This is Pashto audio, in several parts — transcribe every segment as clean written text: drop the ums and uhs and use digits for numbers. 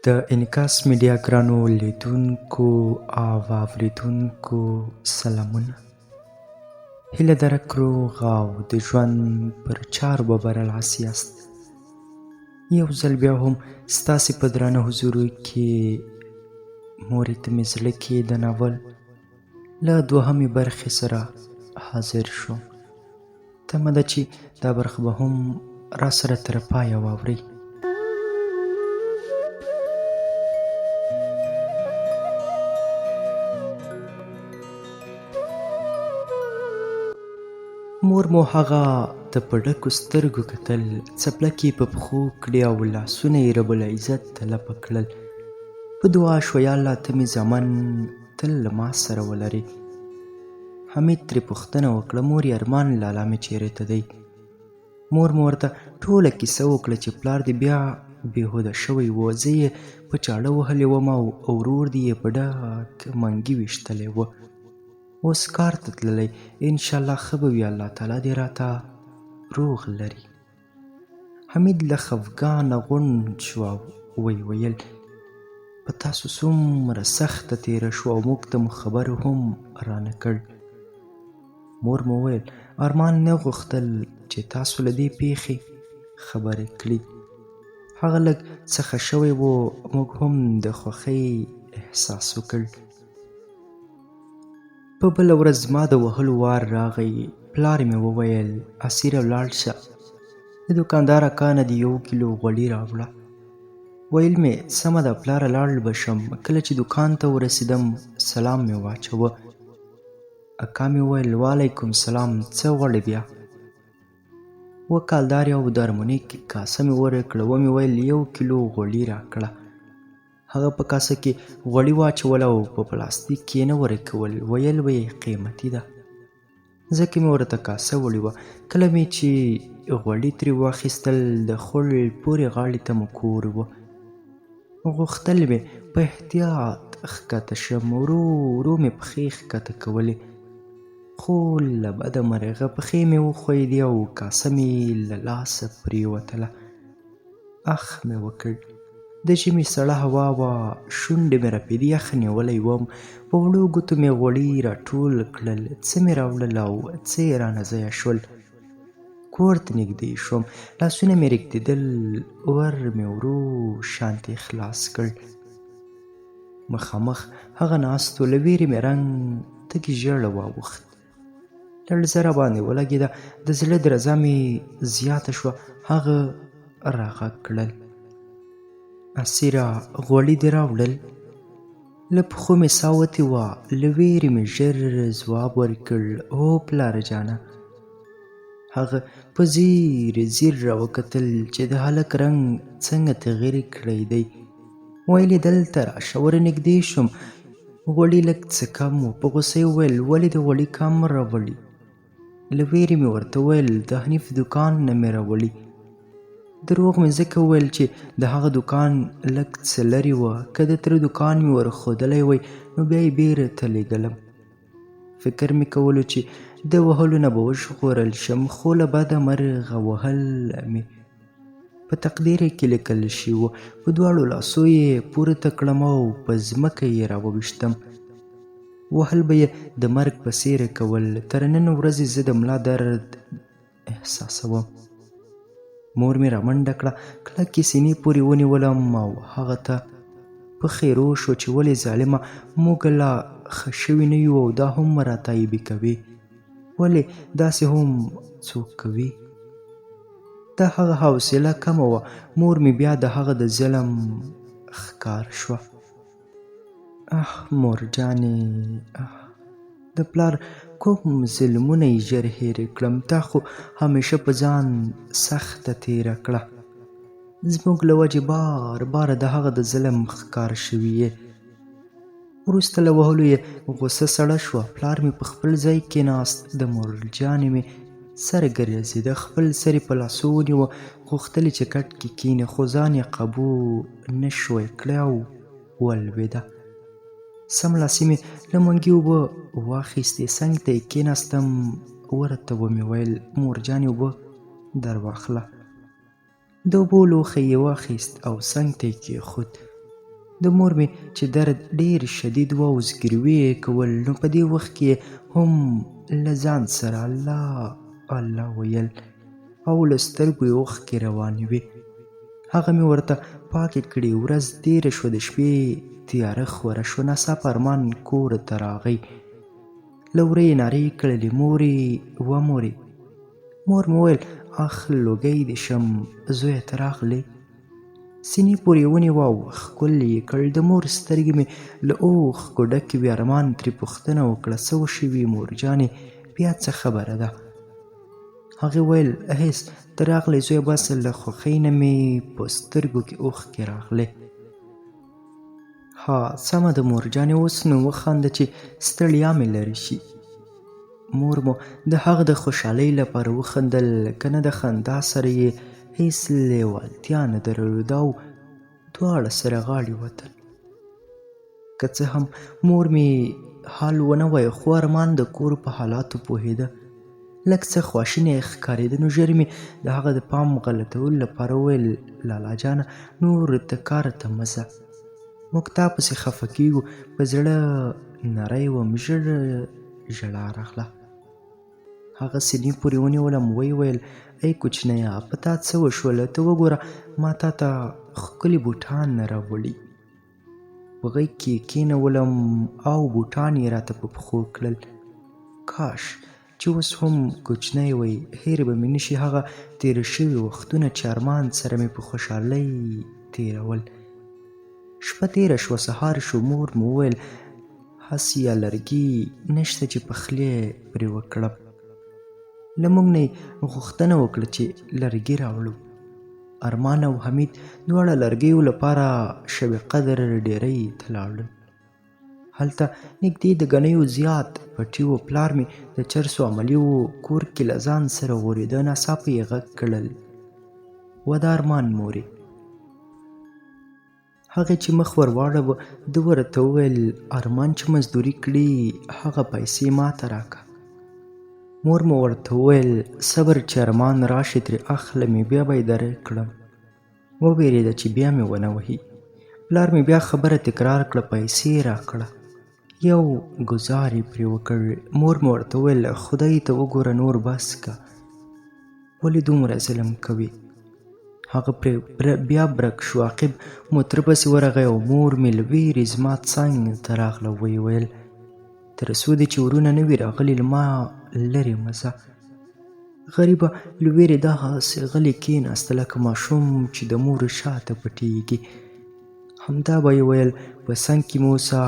د انعکاس میډیا ګرانو لیدونکو او اورېدونکو سلامونه. هیله درک روغ او د ژوند پر چارو به برلاسی یاست. یو ځل بیا هم ستاسې په درانه حضور کې مورې ته مې زړه کې د ناول له دوهمې برخې سره حاضر شوم. تمه ده چې دا برخه به هم را سره تر پایه واورئ. مور مو هغه د په ډکو سترګو کتل، څپلکې په پښو کړې او لاسونه یې رب العزت ته لپه کړل. په دعا شوه یا الله ته مې زامن تل له ما سره ولرې. حمید ترې پوښتنه وکړه مورې ارمان لالا مې چیرې ته دی؟ مور مې ورته ټوله کیسه وکړه چې پلار دې بیا بېهوده شوی و، زه یې په چاړه وهلی وم او ورور دې یې په ډک منګي ویشتلی و. اوس کار ته تللی، انشاءالله ښه به وي، الله تعالی دې راته روغ لري. حمید له خفګانه غونډ شو او ویې ویل په تاسو څومره سخته تېره شوه او موږ ته مو خبر هم رانه کړ. مور مو وویل ارمان نه غوښتل چې تاسو له دې پیښې خبرې کړي. هغه لږ څه ښه شوی و، موږ هم د خوښۍ احساس وکړ. په بله ورځ زما د وهلو وار راغی. پلار مې وویل اسیره ولاړ شه، د دوکاندار اکا نه دې 1 کیلو غوړي راوړه. ویل مې سمه ده پلاره لاړ به شم. کله چې دوکان ته ورسېدم سلام مې واچوه. اکا مې وویل وعلیکم سلام، څه غواړې بیا؟ 2 کالدارې او د ارمونیک کاسه مې ورکړه. ومې ویل 1 کیلو غوړي راکړه. هغه په کاسه کې غوړي واچول او په پلاستیک کې نه ورکول. ویل به یې قیمتي ده، ځکه مې ورته کاسه وړې وه. کله مې چې غوړي ترې واخیستل د خړ پورې غاړې ته مو کور و. غوښتل مې په احتیاط ښکته شم، ورو ورو مې پښې ښکته کولې، خو له بده مرغه پښې مې وښویېدې او کاسه مې له لاسه پرېوتله. اخ مې وکړ. د ژمي سړه هوا وه، شونډې مې رپېدې، یخ نیولی وم. په وړو ګوتو مې غوړي راټول کړل، څه مې راوړل او څه یې رانه ضایع شول. کور ته نږدې شوم، لاسونه مې رېږدېدل، ور مې ورو شانتې خلاص کړ. مخامخ هغه ناست و، له ویرې مې رنګ تږي ژیړه واوښت. لړزه راباندې ولګېده، د زړه درزا مې زیاته شوه. هغه راغږ کړل اسیره غوړي دې راوړل؟ له پښو مې ساه وتې وه، له ویرې مې ژر ځواب ورکړ هو پلاره جانه. هغه په ځیر ځیر راوکتل چې د هلک رنګ څنګه تغیر کړی دی. ویل یې دلته راشه. ورنږدې شوم، غوړي لږ څه کم و. په غوسه یې وویل ولې د غوړي کم راوړي؟ له ویرې مې ورته وویل د حنیف دوکان نه مې راوړي. دروغ مې ځکه وویل چې د هغه دوکان لږ څه لرې وه، که د تره دوکان مې ورښودلی وی نو بیا یې بیرته لیږلم. فکر مې کولو چې د وهلو نه به وژغورل شم، خو له بده مرغه وهل مې په تقدیر کې لیکل شوي وو. په 2 لاسو یې پورته کړم او په ځمکه یې راوویشتم. وهل به یې د مرګ په څېره کول. تر نن ورځې زه د ملا درد احساسوم. مور مې رامنډه کړه، کلکې سینې پورې ونیولم او هغه ته په خیرو شو چې ولې ظالمه موږ لا ښه شوي نه یو او دا هم راتایبې کوي؟ ولې داسې هم څوک کوي؟ د هغه حوصله کمه وه. مور مې بیا د هغه د ظلم ښکار شوه. مور جانې د پلار کوم ظلمونه یې ژر هېر کړم، تا خو همیشه په ځان سخته تېره کړه. زموږ له وجې بار بار د هغه د ظلم ښکار شوي یې. وروسته له وهلو یې غوسه سړه شوه. پلار مې په خپل ځای کېناست، د مور جانې مې سر ګرځېده، خپل سر یې په لاسو ونیوه، غوښتل چې کټ کې کښېني خو ځان یې قابو نه شوی کړی او ولوېده. سملاسي مې له منګي اوبه واخیستې، څنګ ته یې کېناستم. ورته ومې ویل مور جانې اوبه در واخله. د اوبو لوښی یې واخیست او څنګ ته یې کېښود. د مور مې چې درد ډېر شدید و او زګیروي یې کول، نو په دې وخت کې هم له ځان سره الله الله ویل او له سترګو یې اوښکې روانې وې. هغه مې ورته پاکې کړې. ورځ تېره شوه، د شپې تیاره خوره شوه. ناڅاپه ارمان کور ته راغی. له وره یې نارې کړلې: مورې و مورې. مور مې وویل: اخ لوګی دې شم زویه ته راغلې. سینې پورې یې ونیوه او ښکل یې کړ. د مور سترګې مې له اوښکو ډکې وې. ارمان ترې پوښتنه وکړه: څه وشوي مورجانې، بیا څه خبره ده؟ هغې ویل: هېڅ، ته راغلی زویه، بس له خوښۍ نه مې په سترګو کې اوښکې راغلې. ها سمه ده مورجانې، اوس نو وخانده چې ستړیا مې لرې شي. مور مو د هغه د خوشحالۍ لپاره وخندل، که نه د خندا سره یې هېڅ لیوالتیا نه درلوده او دواړه سره غاړې وتل. که څه هم مور مې حال ونه وایه، خو ارمان د کور په حالاتو پوهېده. لږ څه خواشینی ښکارېده. نو ژر مې د هغه د پام غلطولو لپاره وویل: لالا جانه، نور ته کار ته مه ځه، موږ تا پسې خفه کېږو. په زړه نری وم، ژر ژړا راغله. هغه سینې پورې ونیولم، ویې ویل: ای کوچنیه، په تا څه وشول؟ ته وګوره، ما تا ته ښکلي بوټان راوړي. په غېږ کې یې کېنولم او بوټان یې راته په پښو کړل. کاش چې اوس هم کوچنی وی، هېر به مې نشي هغه تېره شوي وختونه چې ارمان سره مې په خوشحالۍ تېرول. شپه تېره شوه، سهار شو. مور مې وویل: هسې یا لرګي نشته چې پخلی پرې وکړم. له موږ نه یې غوښتنه وکړه چې لرګي راوړو. ارمان او حمید دواړه لرګیو لپاره شب قدر ډېرۍ ته لاړل. هلته نږدې د ګنیو زیات پټي و. پلار مې د چرسو عملي و، کور کې له ځان سره غورېده. ناڅاپه یې غږ کړل: وده ارمان مورې. هغې چې مخ ور واړاوه، ده ورته وویل: ارمان چې مزدوري کړي هغه پیسې ما ته راکه. مور مې ورته وویل: صبر چې ارمان راشي ترې اخلم یې، بیا به یې درې کړم. ووېرېده چې بیا مې ونه وهي. پلار مې بیا خبره تکرار کړه: پیسې راکړه. یو ګزار یې پرې وکړ. مور مې ورته وویل: خدای ته وګوره، نور بس که، ولې دومره ظلم کوې؟ هغه پرې بیا برک شو. عاقب موتر پسې ورغی او مور مې له وېرې زما څنګ ته راغله. ویې ویل: تر څو دې چې ورونه نه وي راغلي، له ما لرې مه ځه. غریبه له وېرې دغسې غلې کېناسته لکه ماشوم چې د مور شاته پټېږي. همدا به یې ویل. په څنګ کې مې اوسه.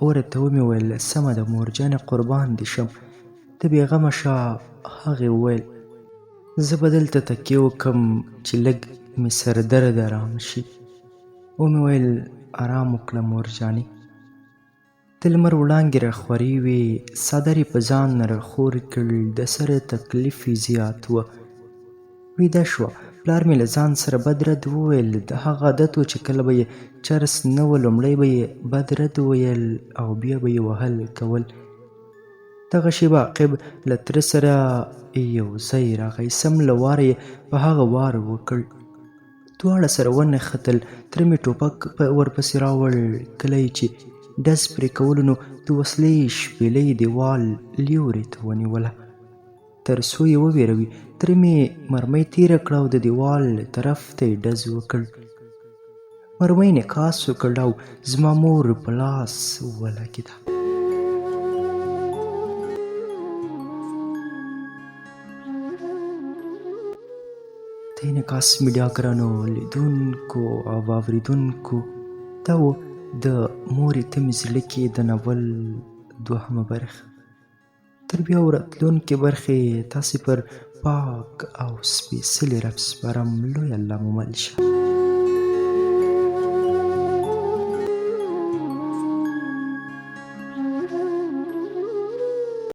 ورته ومې ویل: سمه ده مورجانې، قربان دې شم، ته بېغمه شه. هغې وویل: زه به دلته تکیه وکړم چې لږ مې سردرد ارام شي. ومې ویل: ارام وکړه مورجانې. د لمر وړانګې راخورې وې، څادر یې په ځان راخور کړ. د سره تکلیف یې زیات و. ویده شوه. پلار مې له ځان سره بد رد وویل. د هغه عادت و چې کله به یې چرس نه و، لومړی به یې بد رد ویل او بیا به یې وهل کول. دغه شیبه عاقب له تره سره یو ځای راغی. سم له واره یې په هغه وار وکړ. دواړه سره ونښتل. تره مې ټوپک ورپسې راوړ. کله یې چې ډز پرې کولو، نو د وسلې شپېلۍ دیوال لیورې ته ونیوله تر څو یې وویروي. تره مې مرمۍ تېره کړه او د دیوال طرف ته یې ډز وکړ. مرمۍ انعکاس وکړ او زما مور په لاس ولګېده. د انعکاس میډیا ګرانو لیدونکو او اورېدونکو، دا و د مورې ته مې زړه کې د ناول 2مه برخه. تر بیا راتلونکې برخې تاسې پر پاک او سپېڅلي رب سپارم. لوی الله مو مل شه.